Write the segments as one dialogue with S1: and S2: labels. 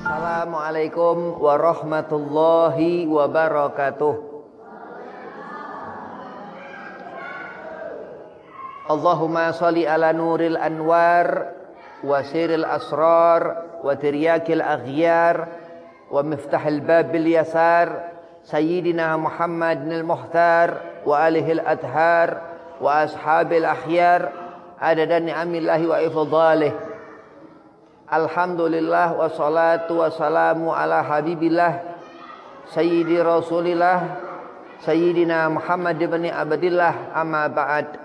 S1: Assalamualaikum warahmatullahi wabarakatuh. Allahumma salli ala nuril anwar wa siril asrar wa tiryakil aghyar wa miftahil babil yasar sayyidina Muhammadin al-muhtar wa alihil adhar wa ashabil akhyar adadan ni'amillahi wa ifdalih. Alhamdulillah wassalatu wassalamu ala habibillah sayyidi rasulillah sayyidina Muhammad ibn Abdillah amma ba'd.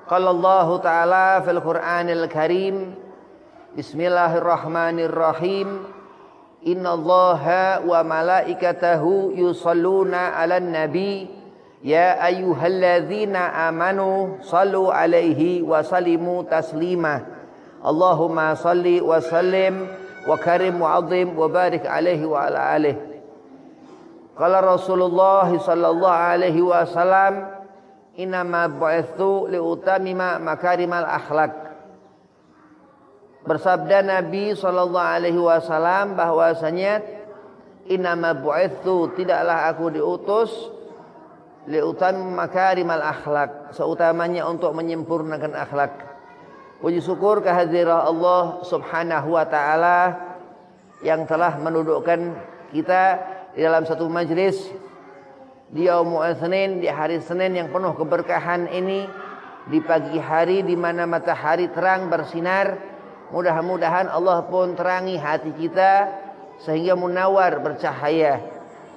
S1: Qala Allah Ta'ala fil Qur'anil Karim Bismillahirrahmanirrahim Innallaha wa malaikatahu yusalluna 'alan nabi ya ayyuhalladzina amanu sallu 'alaihi wa sallimu taslima. Allahumma salli wa sallim wa karim wa 'azim wa barik 'alaihi wa ala alihi. Qala Rasulullah sallallahu alaihi wasallam Innama bu'itsu liutamima makarimal akhlak. Bersabda Nabi sallallahu alaihi wasallam bahwasanya innama bu'itsu, tidaklah aku diutus liutamima makarimal akhlak, seutamanya untuk menyempurnakan akhlak. Puji syukur kehadiran Allah Subhanahu wa taala yang telah mendudukkan kita di dalam satu majlis di yaumul Senin, di hari Senin yang penuh keberkahan ini, di pagi hari di mana matahari terang bersinar. Mudah-mudahan Allah pun terangi hati kita sehingga munawar bercahaya.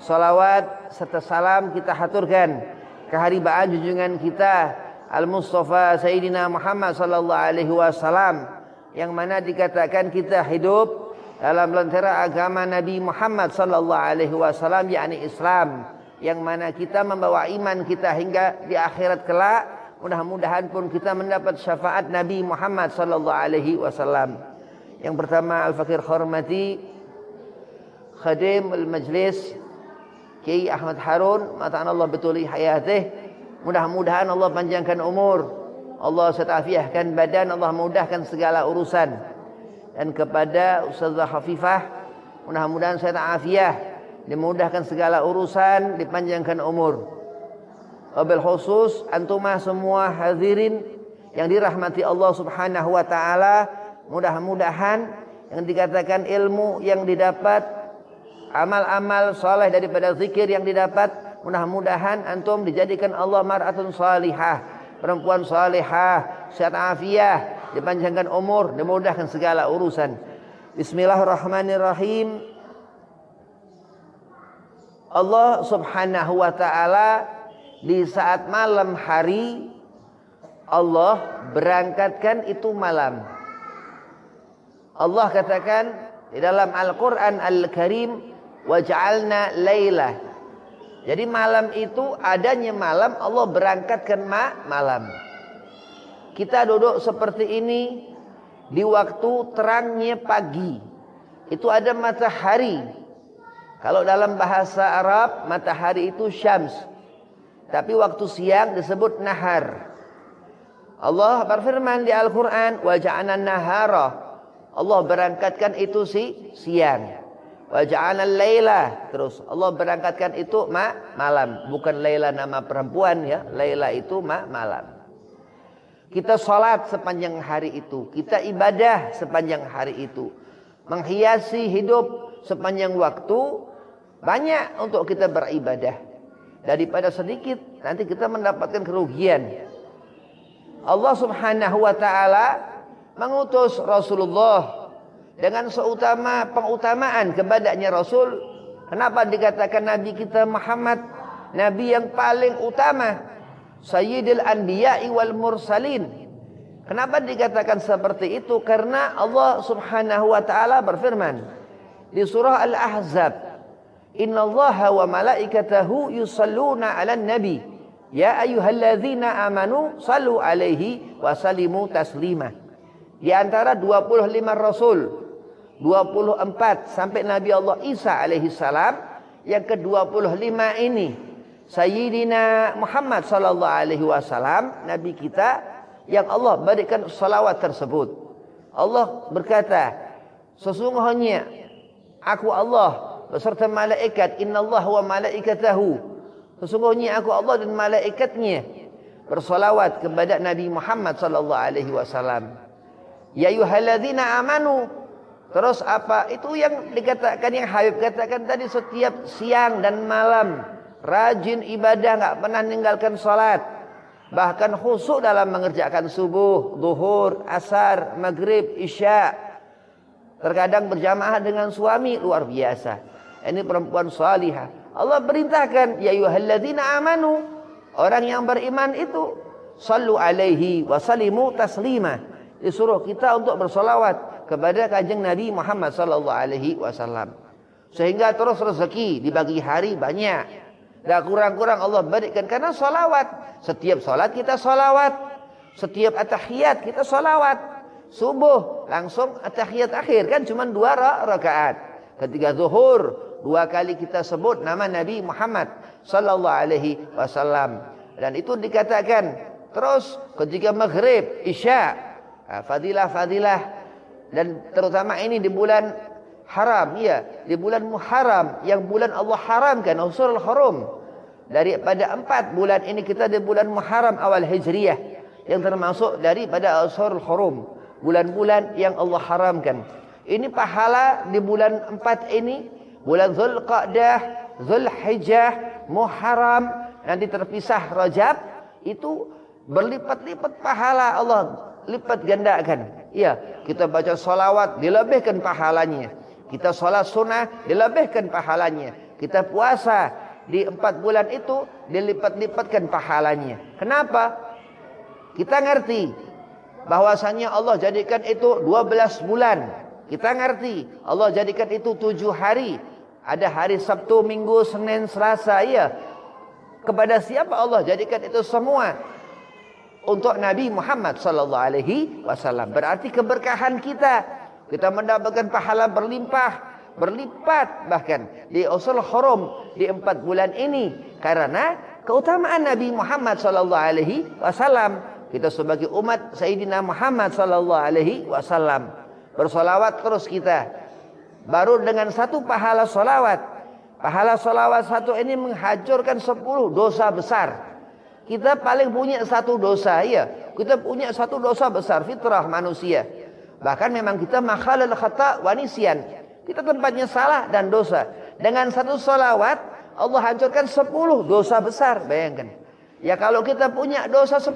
S1: Salawat serta salam kita haturkan keharibaan junjungan kita Al-Mustafa Sayyidina Muhammad sallallahu alaihi wasallam, yang mana dikatakan kita hidup dalam lentera agama Nabi Muhammad sallallahu alaihi wasallam, yakni Islam, yang mana kita membawa iman kita hingga di akhirat kelak. Mudah-mudahan pun kita mendapat syafaat Nabi Muhammad sallallahu alaihi wasallam. Yang pertama, al-fakir hormati khadim al-majlis Kiai Ahmad Harun, mata'an Allah betuli hayatih. Mudah-mudahan Allah panjangkan umur, Allah setafiahkan badan, Allah mudahkan segala urusan. Dan kepada Ustazah Khafifah, mudah-mudahan saya ta'afiyah, dimudahkan segala urusan, dipanjangkan umur. Wabil khusus antumah semua hadirin yang dirahmati Allah Subhanahu wa taala, mudah-mudahan yang dikatakan ilmu yang didapat, amal-amal saleh daripada zikir yang didapat, mudah-mudahan antum dijadikan Allah mar'atun salihah, perempuan salihah, sehat afiah, dipanjangkan umur, dimudahkan segala urusan. Bismillahirrahmanirrahim. Allah Subhanahu wa taala di saat malam hari, Allah berangkatkan itu malam. Allah katakan di dalam Al-Qur'an Al-Karim, wa ja'alna lailah. Jadi malam itu adanya malam, Allah berangkatkan malam. Kita duduk seperti ini di waktu terangnya pagi. Itu ada matahari. Kalau dalam bahasa Arab, matahari itu syams. Tapi waktu siang disebut nahar. Allah berfirman di Al-Quran, wa ja'alna nahara. Allah berangkatkan itu siang. Wa ja'alna laila. Terus Allah berangkatkan itu malam. Bukan Laila nama perempuan ya. Laila itu malam. Kita salat sepanjang hari itu. Kita ibadah sepanjang hari itu. Menghiasi hidup sepanjang waktu. Banyak untuk kita beribadah. Daripada sedikit, nanti kita mendapatkan kerugian. Allah Subhanahu wa ta'ala mengutus Rasulullah dengan pengutamaan kepadanya Rasul. Kenapa dikatakan Nabi kita Muhammad Nabi yang paling utama, Sayyidil Anbiya'i wal Mursalin? Kenapa dikatakan seperti itu? Karena Allah Subhanahu wa ta'ala berfirman di surah Al-Ahzab, Innallaha wa malaikatahu yusalluna 'alan nabi ya ayyuhalladzina amanu sallu 'alaihi wa sallimu taslima. Di antara 25 rasul, 24 sampai Nabi Allah Isa alaihi salam, yang ke-25 ini Sayyidina Muhammad sallallahu alaihi wasallam, nabi kita yang Allah berikan salawat tersebut. Allah berkata, sesungguhnya Aku Allah beserta malaikat, innallaha wa malaikatahu, sesungguhnya aku Allah dan malaikatnya bersolawat kepada Nabi Muhammad sallallahu alaihi wasallam. Ya ayyuhalladzina amanu. Terus apa itu yang dikatakan, yang Habib katakan tadi, setiap siang dan malam rajin ibadah, enggak pernah meninggalkan salat, bahkan khusyuk dalam mengerjakan subuh, zuhur, asar, maghrib, isya. Terkadang berjamaah dengan suami, luar biasa. Ini perempuan salihah. Allah perintahkan, ya ayyuhalladzina amanu, orang yang beriman itu sallu alaihi wa sallimu taslima. Disuruh kita untuk bersolawat kepada kanjeng Nabi Muhammad sallallahu alaihi wasallam. Sehingga terus rezeki di pagi hari banyak. Dan kurang-kurang Allah berikan karena solawat. Setiap solat kita solawat. Setiap atahiyat kita solawat. Subuh langsung atahiyat akhir, kan cuma 2 rakaat. Ketika zuhur 2 kali kita sebut nama Nabi Muhammad sallallahu alaihi wasallam. Dan itu dikatakan terus ketika maghrib, isya, fadilah-fadilah, dan terutama ini di bulan haram, ya, di bulan Muharram, yang bulan Allah haramkan, Ashurul Hurum. Daripada 4 bulan ini kita di bulan Muharram awal Hijriyah, yang termasuk daripada Ashurul Hurum, bulan-bulan yang Allah haramkan. Ini pahala di bulan 4 ini, bulan Zulqa'dah, Zulhijjah, Muharram, nanti terpisah Rajab, itu berlipat-lipat pahala Allah lipat gandakan. Ya, kita baca salawat dilebihkan pahalanya. Kita salat sunnah dilebihkan pahalanya. Kita puasa di 4 bulan itu dilipat-lipatkan pahalanya. Kenapa? Kita ngerti bahwasanya Allah jadikan itu 12 bulan. Kita ngerti Allah jadikan itu 7 hari. Ada hari Sabtu, Minggu, Senin, Selasa, ya. Kepada siapa Allah jadikan itu semua? Untuk Nabi Muhammad sallallahu alaihi wasallam. Berarti keberkahan kita mendapatkan pahala berlimpah, berlipat bahkan di Ashurul Hurum di 4 bulan ini, karena keutamaan Nabi Muhammad sallallahu alaihi wasallam. Kita sebagai umat Sayyidina Muhammad sallallahu alaihi wasallam bersolawat terus kita. Baru dengan 1 pahala solawat. Pahala solawat 1 ini menghancurkan 10 dosa besar. Kita paling punya 1 dosa, ya. Kita punya 1 dosa besar, fitrah manusia. Bahkan memang kita makhalal khata' wa nisyan. Kita tempatnya salah dan dosa. Dengan 1 solawat Allah hancurkan 10 dosa besar. Bayangkan. Ya kalau kita punya dosa 10,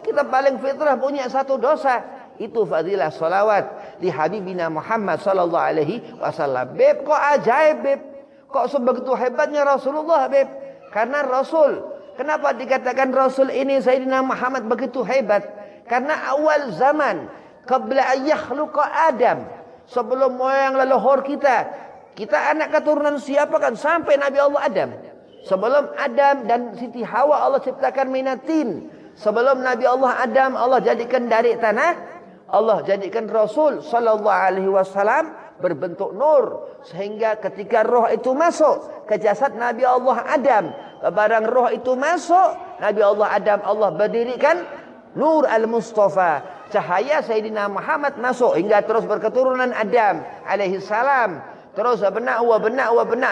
S1: kita paling fitrah punya 1 dosa. Itu fadilah solawat di Habibina Muhammad sallallahu alaihi wasallam. Beb, kok ajaib, beb? Kok sebegitu hebatnya Rasulullah, beb? Karena Rasul. Kenapa dikatakan Rasul ini Sayyidina Muhammad begitu hebat? Karena awal zaman, qabla ayyakhluqa Adam, sebelum moyang leluhur kita anak keturunan siapa kan? Sampai Nabi Allah Adam. Sebelum Adam dan Siti Hawa Allah ciptakan minatin. Sebelum Nabi Allah Adam Allah jadikan dari tanah, Allah jadikan Rasul sallallahu alaihi wasallam berbentuk nur, sehingga ketika roh itu masuk ke jasad Nabi Allah Adam, barang roh itu masuk Nabi Allah Adam, Allah berdirikan Nur al-Mustafa, cahaya Sayyidina Muhammad masuk hingga terus berketurunan Adam alaihi salam. Terus benak,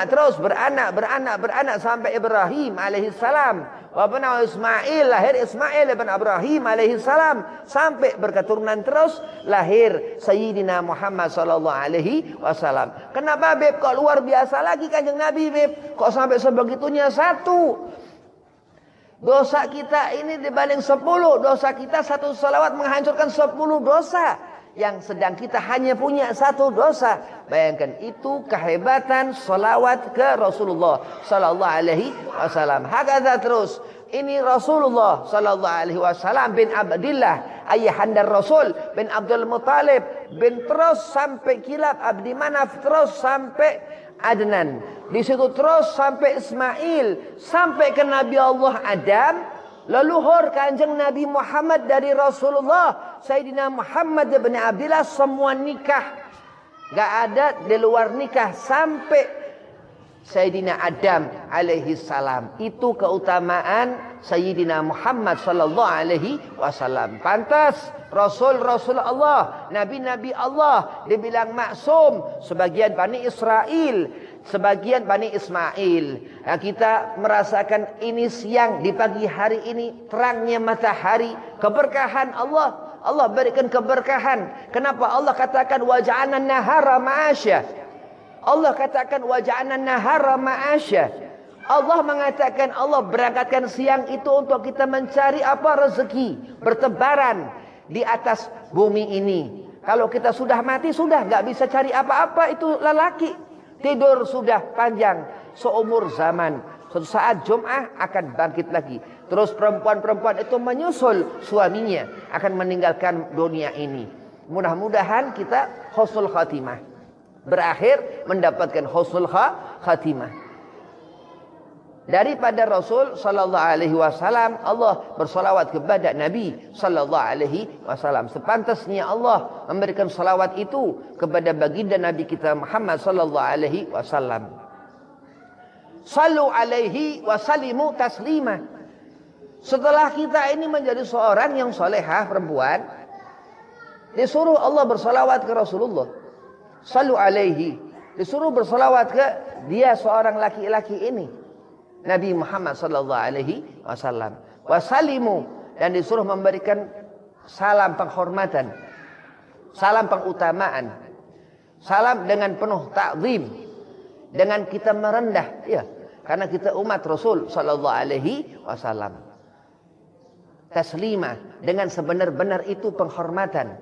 S1: terus beranak sampai Ibrahim alaihi salam. Wa benak Ismail, lahir Ismail ibn Ibrahim alaihi salam, sampai berketurunan terus lahir Sayyidina Muhammad sallallahu alaihi wasallam. Kenapa, beb? Kok luar biasa lagi kanjeng Nabi, beb? Kok sampai sebegitunya 1? Dosa kita ini dibanding 10 dosa kita, 1 salawat menghancurkan 10 dosa. Yang sedang kita hanya punya 1 dosa. Bayangkan itu kehebatan salawat ke Rasulullah sallallahu alaihi wasallam. Hakadha terus. Ini Rasulullah sallallahu alaihi wasallam bin Abdillah, ayahanda Rasul bin Abdul Muttalib, bin terus sampai Kilab Abdi Manaf, terus sampai Adnan. Di situ terus sampai Ismail, sampai ke Nabi Allah Adam. Leluhur kanjeng Nabi Muhammad dari Rasulullah Sayyidina Muhammad bin Abdillah, semua nikah. Gak ada di luar nikah. Sampai Sayyidina Adam alaihi salam. Itu keutamaan Sayyidina Muhammad sallallahu alaihi wasallam. Pantas Rasul-Rasul Allah, Nabi-Nabi Allah dibilang maksum. Sebagian Bani Israel, sebagian Bani Ismail. Nah, kita merasakan ini siang, di pagi hari ini terangnya matahari, keberkahan Allah. Allah berikan keberkahan. Kenapa Allah katakan waja'alna nahara ma'asya? Allah katakan waja'alna nahara ma'asya. Allah mengatakan Allah berangkatkan siang itu untuk kita mencari apa? Rezeki, bertebaran di atas bumi ini. Kalau kita sudah mati, sudah nggak bisa cari apa-apa. Itu lelaki tidur sudah panjang seumur zaman. Suatu saat Jum'ah akan bangkit lagi. Terus perempuan-perempuan itu menyusul suaminya akan meninggalkan dunia ini. Mudah-mudahan kita husnul khatimah, berakhir mendapatkan husnul khatimah. Daripada Rasul sallallahu alaihi wasallam, Allah bersalawat kepada Nabi sallallahu alaihi wasallam. Sepantasnya Allah memberikan salawat itu kepada baginda Nabi kita Muhammad sallallahu alaihi wasallam. Sallu alaihi wasallimu taslima. Setelah kita ini menjadi seorang yang solehah perempuan, disuruh Allah bersalawat ke Rasulullah. Sallu alaihi, disuruh bersalawat ke dia seorang laki-laki ini, Nabi Muhammad sallallahu alaihi wasallam. Wasalimu, dan disuruh memberikan salam penghormatan, salam pengutamaan, salam dengan penuh ta'zim, dengan kita merendah, ya, karena kita umat Rasul sallallahu alaihi wasallam. Taslima, dengan sebenar-benar itu penghormatan,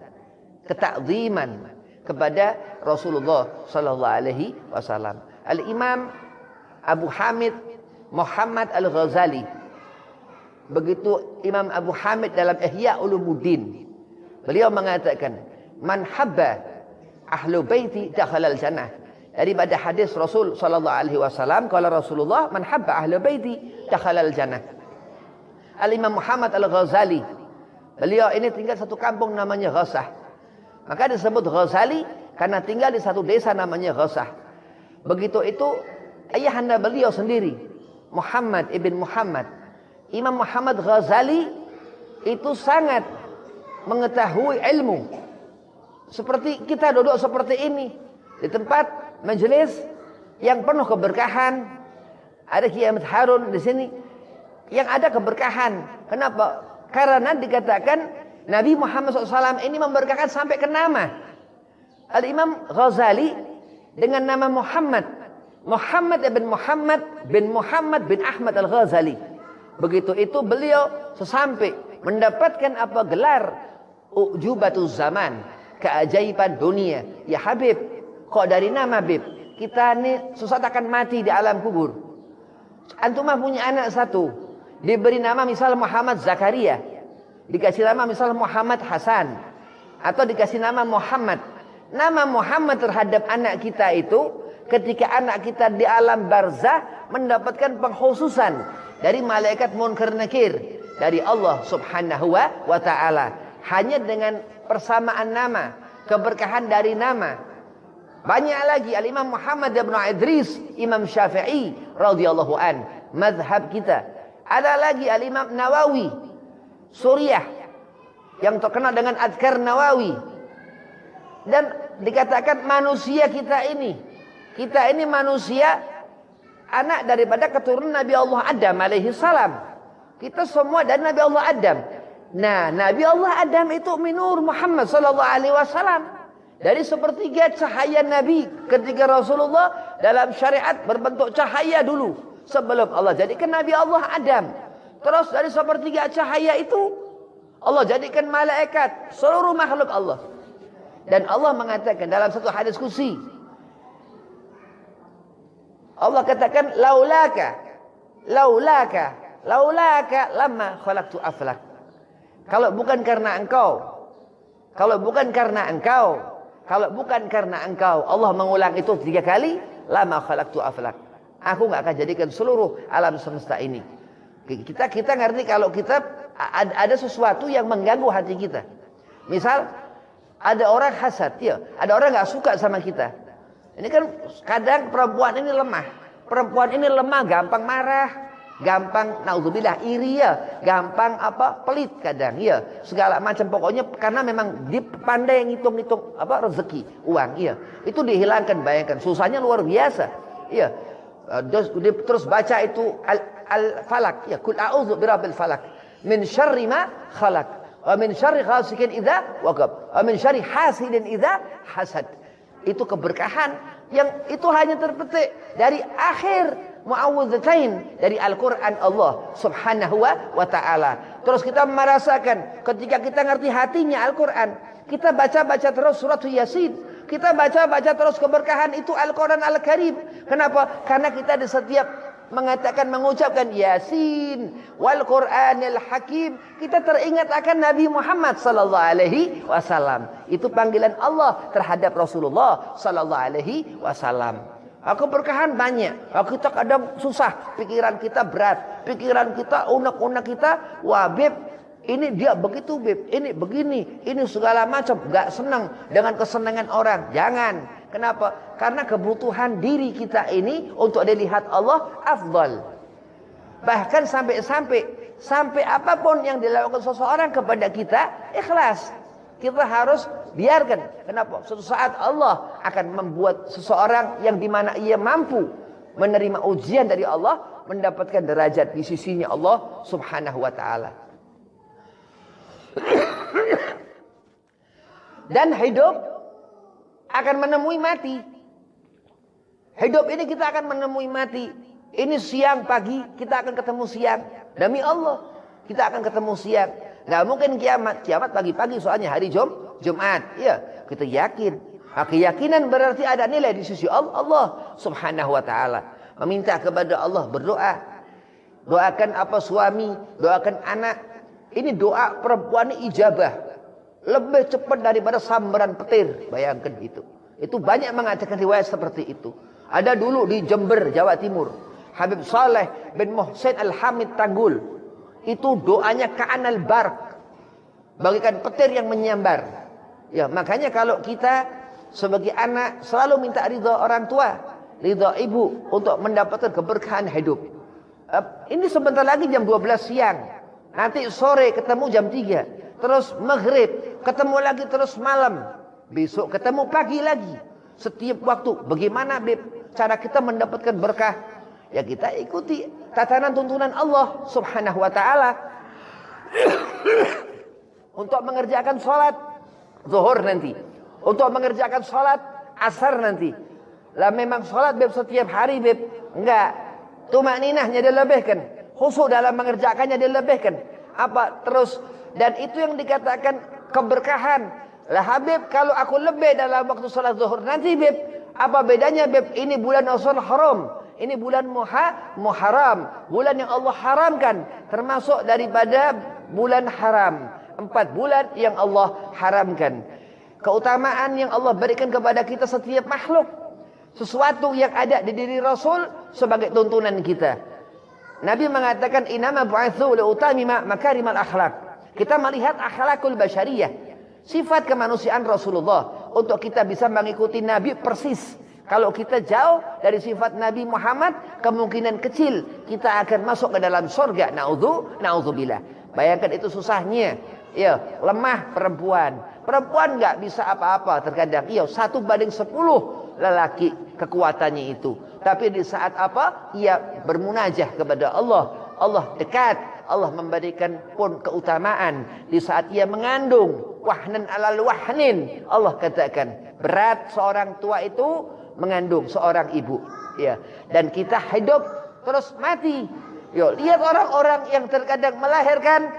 S1: ketakziman kepada Rasulullah sallallahu alaihi wasallam. Al-Imam Abu Hamid Muhammad Al-Ghazali, begitu Imam Abu Hamid dalam Ihya Ulumuddin, beliau mengatakan, man habba ahlu baiti dakhalal jannah. Daripada hadis Rasul sallallahu alaihi wasallam, kala Rasulullah, man habba ahlu baiti dakhalal jannah. Al-Imam Muhammad Al-Ghazali, beliau ini tinggal satu kampung namanya Ghasah. Maka disebut Ghazali karena tinggal di satu desa namanya Ghasah. Begitu itu ayahanda beliau sendiri, Muhammad ibn Muhammad, Imam Muhammad Ghazali, itu sangat mengetahui ilmu. Seperti kita duduk seperti ini di tempat majelis yang penuh keberkahan. Ada Kiai Ahmad Harun di sini yang ada keberkahan. Kenapa? Karena dikatakan Nabi Muhammad SAW ini memberkahan sampai ke nama. Al-Imam Ghazali dengan nama Muhammad, Muhammad bin Muhammad bin Ahmad Al-Ghazali. Begitu itu beliau sesampai mendapatkan apa gelar ujubatuz zaman, keajaiban dunia. Ya Habib, kok dari nama Habib? Kita ini susah akan mati di alam kubur. Antumah punya anak satu, diberi nama misal Muhammad Zakaria, dikasih nama misal Muhammad Hasan, atau dikasih nama Muhammad. Nama Muhammad terhadap anak kita itu, ketika anak kita di alam barzah mendapatkan pengkhususan dari malaikat Munkar Nakir, dari Allah subhanahu wa ta'ala. Hanya dengan persamaan nama, keberkahan dari nama. Banyak lagi. Al-Imam Muhammad ibn Idris, Imam Syafi'i radhiyallahu an, mazhab kita. Ada lagi Al-Imam Nawawi Suriah, yang terkenal dengan Adhkar Nawawi. Dan dikatakan manusia kita ini manusia anak daripada keturunan Nabi Allah Adam alaihi salam. Kita semua dari Nabi Allah Adam. Nah, Nabi Allah Adam itu minur Muhammad sallallahu alaihi wasallam, dari sepertiga cahaya Nabi ketika Rasulullah dalam syariat berbentuk cahaya dulu sebelum Allah jadikan Nabi Allah Adam. Terus dari sepertiga cahaya itu Allah jadikan malaikat, seluruh makhluk Allah. Dan Allah mengatakan dalam satu hadis qudsi, Allah katakan laulaka lama khalaqtu aflak. Kalau bukan karena engkau, Allah mengulang itu 3 kali, lama khalaqtu aflak. Aku enggak akan jadikan seluruh alam semesta ini. Kita ngerti kalau kita ada sesuatu yang mengganggu hati kita. Misal ada orang hasad, ya, ada orang enggak suka sama kita. Ini kan kadang perempuan ini lemah. Perempuan ini lemah, gampang marah, gampang naudzubillah iri ya, gampang pelit kadang ya, segala macam pokoknya karena memang dia pandai ngitung-ngitung rezeki, uang ya. Itu dihilangkan, bayangkan susahnya luar biasa. Ya. Terus baca itu al-falak ya, kul a'udzu birabbil falak min syarri ma khalaq wa min syarri ghasikin idza waqab wa min syarri hasidin idza hasad. Itu keberkahan yang itu hanya terpetik dari akhir muawwidzatain dari Al-Qur'an Allah Subhanahu wa taala. Terus kita merasakan ketika kita ngerti hatinya Al-Qur'an, kita baca-baca terus surat Yasin, kita baca-baca terus keberkahan itu Al-Qur'an Al-Karim. Kenapa? Karena kita di setiap mengucapkan Yasin wal Qur'anil Hakim, kita teringat akan Nabi Muhammad sallallahu alaihi wasallam. Itu panggilan Allah terhadap Rasulullah sallallahu alaihi wasallam. Keberkahan banyak. Kita kadang susah, pikiran kita berat, pikiran kita unek-unek kita, wah beb, ini dia begitu beb, ini begini, ini segala macam, gak senang dengan kesenangan orang. Jangan. Kenapa? Karena kebutuhan diri kita ini untuk dilihat Allah afdal. Bahkan sampai apapun yang dilakukan seseorang kepada kita, ikhlas. Kita harus biarkan. Kenapa? Suatu saat Allah akan membuat seseorang yang dimana ia mampu menerima ujian dari Allah, mendapatkan derajat di sisinya Allah Subhanahu wa ta'ala. Dan hidup akan menemui mati. Hidup ini kita akan menemui mati. Ini siang pagi kita akan ketemu siang. Demi Allah kita akan ketemu siang. Nggak mungkin kiamat. Kiamat pagi-pagi soalnya hari Jumat. Ya, kita yakin. Keyakinan berarti ada nilai di sisi Allah Subhanahu wa taala. Meminta kepada Allah, berdoa. Doakan suami, doakan anak. Ini doa perempuan ini ijabah. Lebih cepat daripada sambaran petir. Bayangkan itu. Itu banyak mengatakan riwayat seperti itu. Ada dulu di Jember, Jawa Timur, Habib Saleh bin Muhsin Al-Hamid Tanggul. Itu doanya ka'anal barq, bagikan petir yang menyambar. Ya, makanya kalau kita sebagai anak selalu minta ridha orang tua, ridha ibu untuk mendapatkan keberkahan hidup. Ini sebentar lagi jam 12 siang. Nanti sore ketemu jam 3. Terus maghrib, ketemu lagi terus malam. Besok ketemu pagi lagi. Setiap waktu. Bagaimana Beb cara kita mendapatkan berkah? Ya kita ikuti tatanan tuntunan Allah Subhanahu wa taala. Untuk mengerjakan sholat zuhur nanti, untuk mengerjakan sholat asar nanti. Lah memang sholat Beb setiap hari Beb? Enggak. Tumakninahnya dilebihkan, khusyuk dalam mengerjakannya dilebihkan. Terus, dan itu yang dikatakan keberkahan. Lah Habib, kalau aku lebih dalam waktu sholat zuhur nanti Beb, apa bedanya Beb? Ini bulan Ashur Haram, ini bulan Muharram, bulan yang Allah haramkan, termasuk daripada bulan haram. 4 bulan yang Allah haramkan. Keutamaan yang Allah berikan kepada kita setiap makhluk, sesuatu yang ada di diri Rasul sebagai tuntunan kita. Nabi mengatakan innama bu'itsu liutamima makarimal akhlak. Kita melihat akhlakul basyariyah, sifat kemanusiaan Rasulullah, untuk kita bisa mengikuti Nabi persis. Kalau kita jauh dari sifat Nabi Muhammad, kemungkinan kecil kita akan masuk ke dalam surga. Na'udzubillah. Bayangkan itu susahnya. Ya, lemah perempuan. Perempuan nggak bisa apa-apa terkadang. Iya, 1/10 lelaki kekuatannya itu. Tapi di saat ia bermunajah kepada Allah, Allah dekat, Allah memberikan pun keutamaan. Di saat ia mengandung, wahnan alal wahnin, Allah katakan berat seorang tua itu mengandung seorang ibu. Ya, dan kita hidup terus mati. Yo, lihat orang-orang yang terkadang melahirkan,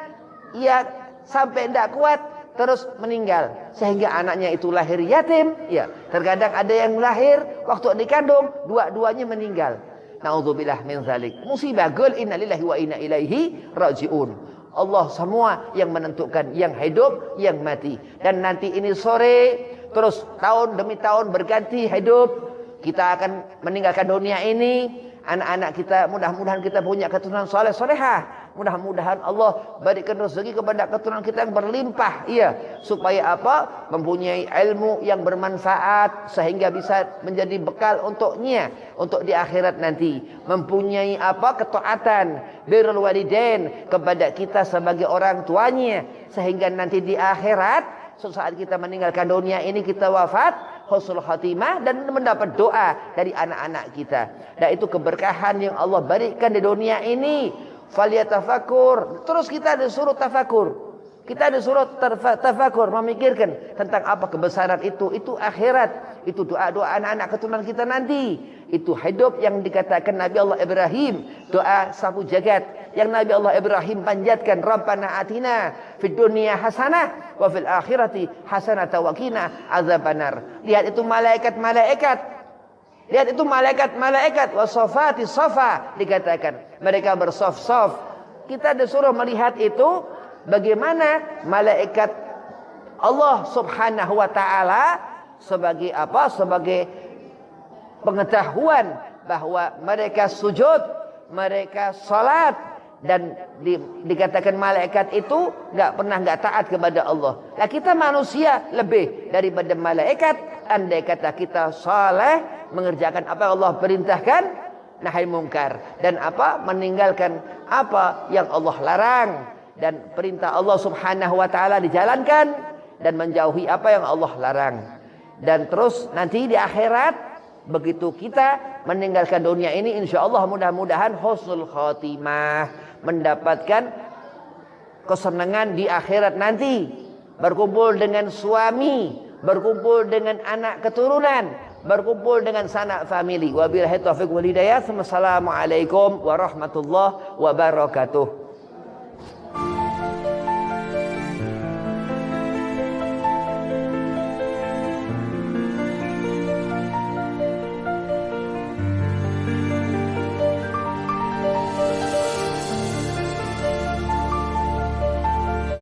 S1: ia sampai tidak kuat terus meninggal sehingga anaknya itu lahir yatim. Ya, terkadang ada yang lahir waktu dikandung dua-duanya meninggal. Nauzubillah min zalik. Musibah. Qul innalillahi wa inna ilaihi rajiun. Allah semua yang menentukan yang hidup, yang mati. Dan nanti ini sore terus tahun demi tahun berganti hidup. Kita akan meninggalkan dunia ini. Anak-anak kita mudah-mudahan kita punya keturunan saleh salehah. Mudah-mudahan Allah berikan rezeki kepada keturunan kita yang berlimpah. Iya, supaya apa? Mempunyai ilmu yang bermanfaat sehingga bisa menjadi bekal untuknya untuk di akhirat nanti. Mempunyai apa? Ketaatan, birrul walidain kepada kita sebagai orang tuanya sehingga nanti di akhirat saat kita meninggalkan dunia ini kita wafat husnul khatimah dan mendapat doa dari anak-anak kita. Dan itu keberkahan yang Allah berikan di dunia ini. Falyatafakkur. Terus kita disuruh tafakur. Kita disuruh tafakur, memikirkan tentang apa kebesaran itu. Itu akhirat. Itu doa-doa anak-anak keturunan kita nanti. Itu hidup yang dikatakan Nabi Allah Ibrahim. Doa sapu jagat. Yang Nabi Allah Ibrahim panjatkan. Rabbana atina fid dunya hasanah. Wa fil akhirati hasanah wa qina azabannar. Lihat itu malaikat-malaikat. Lihat itu malaikat-malaikat. Wa safati safa. Dikatakan. Mereka bersaf-saf. Kita disuruh melihat itu. Bagaimana malaikat Allah subhanahu wa ta'ala sebagai apa? Sebagai pengetahuan bahwa mereka sujud, mereka salat dan dikatakan malaikat itu nggak taat kepada Allah. Nah kita manusia lebih daripada malaikat. Andai kata kita saleh mengerjakan apa yang Allah perintahkan, nahi mungkar dan apa? Meninggalkan apa yang Allah larang. Dan perintah Allah subhanahu wa ta'ala dijalankan. Dan menjauhi apa yang Allah larang. Dan terus nanti di akhirat. Begitu kita meninggalkan dunia ini. Insya Allah mudah-mudahan husnul khatimah. Mendapatkan kesenangan di akhirat nanti. Berkumpul dengan suami. Berkumpul dengan anak keturunan. Berkumpul dengan sanak famili. Wabillahi taufiq wal hidayah. Wassalamualaikum warahmatullahi wabarakatuh.